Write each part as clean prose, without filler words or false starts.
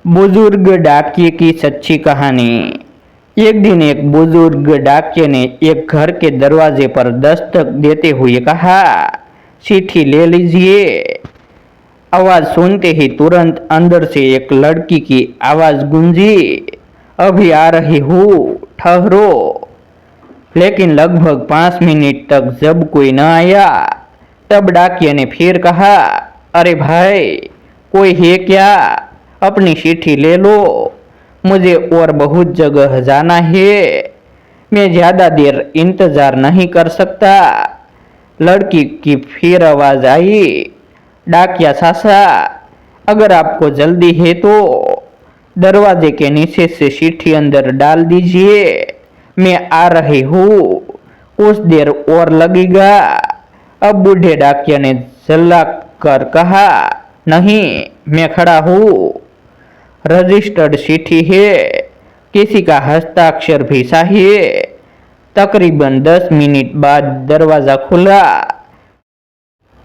बुजुर्ग डाकिये की सच्ची कहानी। एक दिन एक बुजुर्ग डाकिये ने एक घर के दरवाजे पर दस्तक देते हुए कहा, चिट्ठी ले लीजिए। आवाज सुनते ही तुरंत अंदर से एक लड़की की आवाज गूंजी, अभी आ रही हूँ, ठहरो। लेकिन लगभग 5 मिनट तक जब कोई न आया, तब डाकिये ने फिर कहा, अरे भाई, कोई है क्या? अपनी चिट्ठी ले लो, मुझे और बहुत जगह जाना है, मैं ज्यादा देर इंतजार नहीं कर सकता। लड़की की फिर आवाज आई, डाकिया सासा, अगर आपको जल्दी है तो दरवाजे के नीचे से चिट्ठी अंदर डाल दीजिए, मैं आ रही हूँ, कुछ देर और लगेगा। अब बूढ़े डाकिया ने जल्ला कर कहा, नहीं, मैं खड़ा हूँ, रजिस्टर्ड चिट्ठी है, किसी का हस्ताक्षर भी चाहिए। तकरीबन 10 मिनट बाद दरवाजा खुला।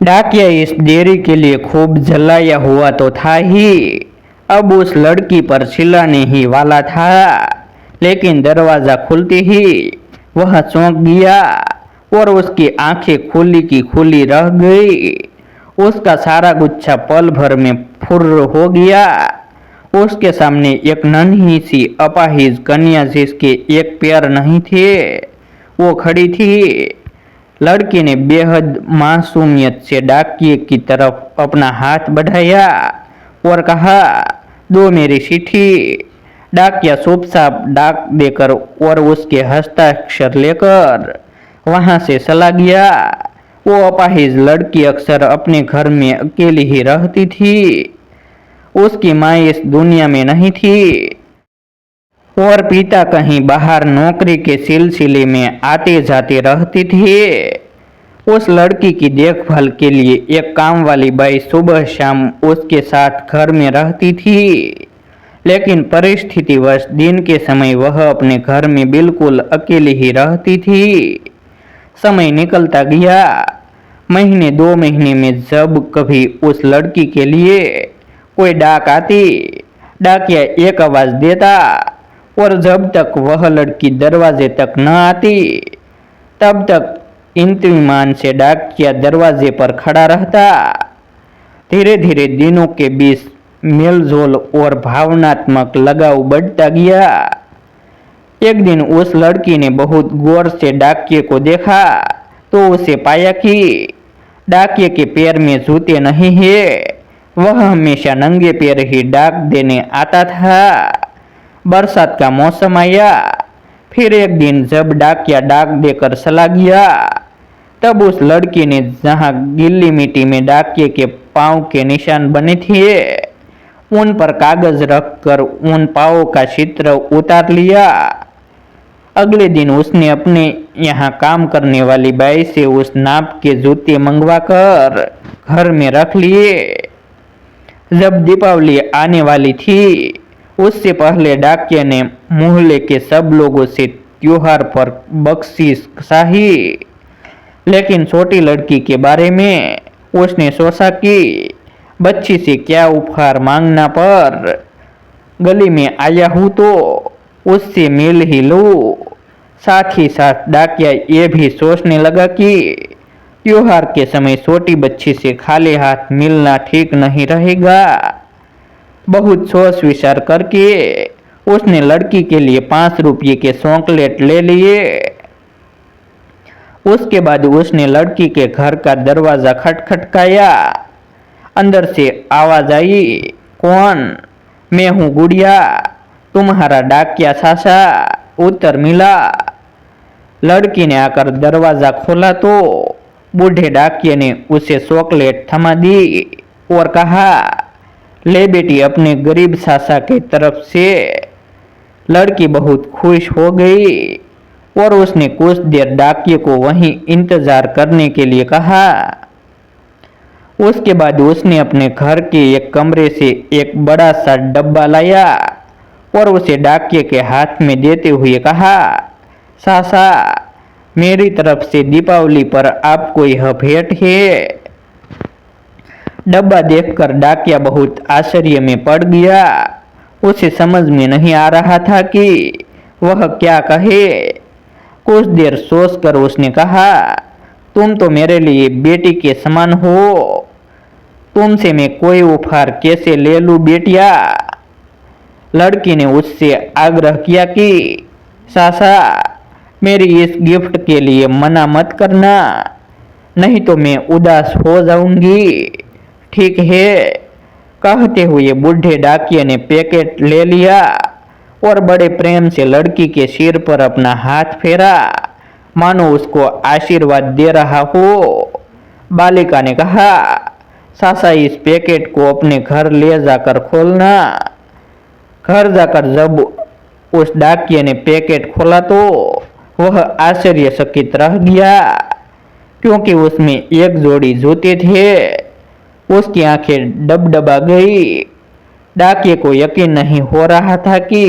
डाकिया इस देरी के लिए खूब जलाया हुआ तो था ही, अब उस लड़की पर चिल्लाने ही वाला था। लेकिन दरवाजा खुलते ही वह चौंक गया और उसकी आंखें खुली की खुली रह गई। उसका सारा गुच्छा पल भर में फुर्र हो गया। उसके सामने एक नन्ही सी अपाहिज कन्या जिसके एक पैर नहीं थे, वो खड़ी थी। लड़की ने बेहद मासूमियत से डाकिये की तरफ अपना हाथ बढ़ाया और कहा, दो मेरी चिट्ठी। डाकिया चुपचाप डाक देकर और उसके हस्ताक्षर लेकर वहां से चला गया। वो अपाहिज लड़की अक्सर अपने घर में अकेली ही रहती थी। उसकी माँ इस दुनिया में नहीं थी और पिता कहीं बाहर नौकरी के सिलसिले में आते जाते रहते थे। उस लड़की की देखभाल के लिए एक काम वाली बाई सुबह शाम उसके साथ घर में रहती थी। लेकिन परिस्थितिवश दिन के समय वह अपने घर में बिल्कुल अकेली ही रहती थी। समय निकलता गया। महीने 2 महीने में जब कभी उस लड़की के लिए कोई डाक आती, डाकिया एक आवाज देता और जब तक वह लड़की दरवाजे तक न आती, तब तक इत्मीनान से डाकिया दरवाजे पर खड़ा रहता। धीरे धीरे दिनों के बीच मेलजोल और भावनात्मक लगाव बढ़ता गया। एक दिन उस लड़की ने बहुत गौर से डाकिये को देखा तो उसे पाया कि डाकिये के पैर में जूते नहीं है। वह हमेशा नंगे पैर ही डाक देने आता था। बरसात का मौसम आया। फिर एक दिन जब डाकिया डाक देकर चला गया, तब उस लड़की ने जहां गीली मिट्टी में डाकिये के पांव के निशान बने थे, उन पर कागज रखकर उन पांवों का चित्र उतार लिया। अगले दिन उसने अपने यहाँ काम करने वाली बाई से उस नाप के जूते मंगवाकर घर में रख लिए। जब दीपावली आने वाली थी, उससे पहले डाकिया ने मोहल्ले के सब लोगों से त्योहार पर बख्शीश चाही। लेकिन छोटी लड़की के बारे में उसने सोचा कि बच्ची से क्या उपहार मांगना, पर गली में आया हूँ तो उससे मिल ही लूँ। साथ ही साथ डाकिया ये भी सोचने लगा कि त्योहार के समय छोटी बच्ची से खाली हाथ मिलना ठीक नहीं रहेगा। बहुत सोच विचार करके उसने लड़की के लिए 5 रुपये के चॉकलेट ले लिए। उसके बाद उसने लड़की के घर का दरवाजा खटखटाया। अंदर से आवाज आई, कौन? मैं हूँ गुड़िया, तुम्हारा डाकिया सासा। उत्तर मिला। लड़की ने आकर दरवाजा खोला तो बूढ़े डाकिये ने उसे चॉकलेट थमा दी और कहा, ले बेटी अपने गरीब सासा के तरफ से। लड़की बहुत खुश हो गई और उसने कुछ देर डाकिये को वहीं इंतजार करने के लिए कहा। उसके बाद उसने अपने घर के एक कमरे से एक बड़ा सा डब्बा लाया और उसे डाकिये के हाथ में देते हुए कहा, सासा, मेरी तरफ से दीपावली पर आपको यह भेंट है। डब्बा देखकर डाकिया बहुत आश्चर्य में पड़ गया। उसे समझ में नहीं आ रहा था कि वह क्या कहे। कुछ देर सोचकर उसने कहा, तुम तो मेरे लिए बेटी के समान हो, तुमसे मैं कोई उपहार कैसे ले लूं बेटिया। लड़की ने उससे आग्रह किया कि सासा, मेरी इस गिफ्ट के लिए मना मत करना, नहीं तो मैं उदास हो जाऊंगी। ठीक है, कहते हुए बूढ़े डाकिये ने पैकेट ले लिया और बड़े प्रेम से लड़की के सिर पर अपना हाथ फेरा, मानो उसको आशीर्वाद दे रहा हो। बालिका ने कहा, सासा इस पैकेट को अपने घर ले जाकर खोलना। घर जाकर जब उस डाकिये ने पैकेट खोला तो वह आश्चर्यचकित रह गया, क्योंकि उसमें एक जोड़ी जूते थे। उसकी आंखें डबडबा गई। डाकिये को यकीन नहीं हो रहा था कि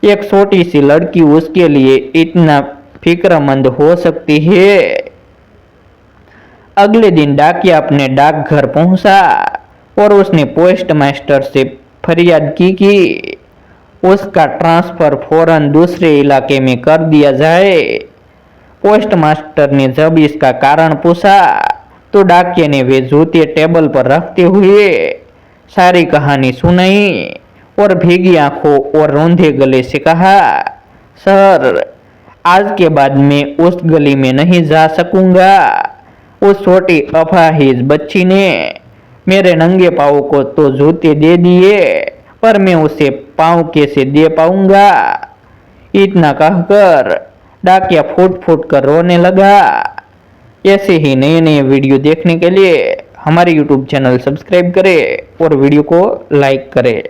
एक छोटी सी लड़की उसके लिए इतना फिक्रमंद हो सकती है। अगले दिन डाकिया अपने डाकघर पहुंचा और उसने पोस्ट मास्टर से फरियाद की कि उसका ट्रांसफर फौरन दूसरे इलाके में कर दिया जाए। पोस्ट मास्टर ने जब इसका कारण पूछा तो डाकिये ने वे जूते टेबल पर रखते हुए सारी कहानी सुनाई और भीगी आंखों और रोंधे गले से कहा, सर, आज के बाद मैं उस गली में नहीं जा सकूंगा। उस छोटी अपाहिज बच्ची ने मेरे नंगे पाँव को तो जूते दे दिए, पर मैं उसे पाँव कैसे दे पाऊंगा। इतना कहकर डाकिया फूट फूट कर रोने लगा। ऐसे ही नए नए वीडियो देखने के लिए हमारे YouTube चैनल सब्सक्राइब करें और वीडियो को लाइक करें।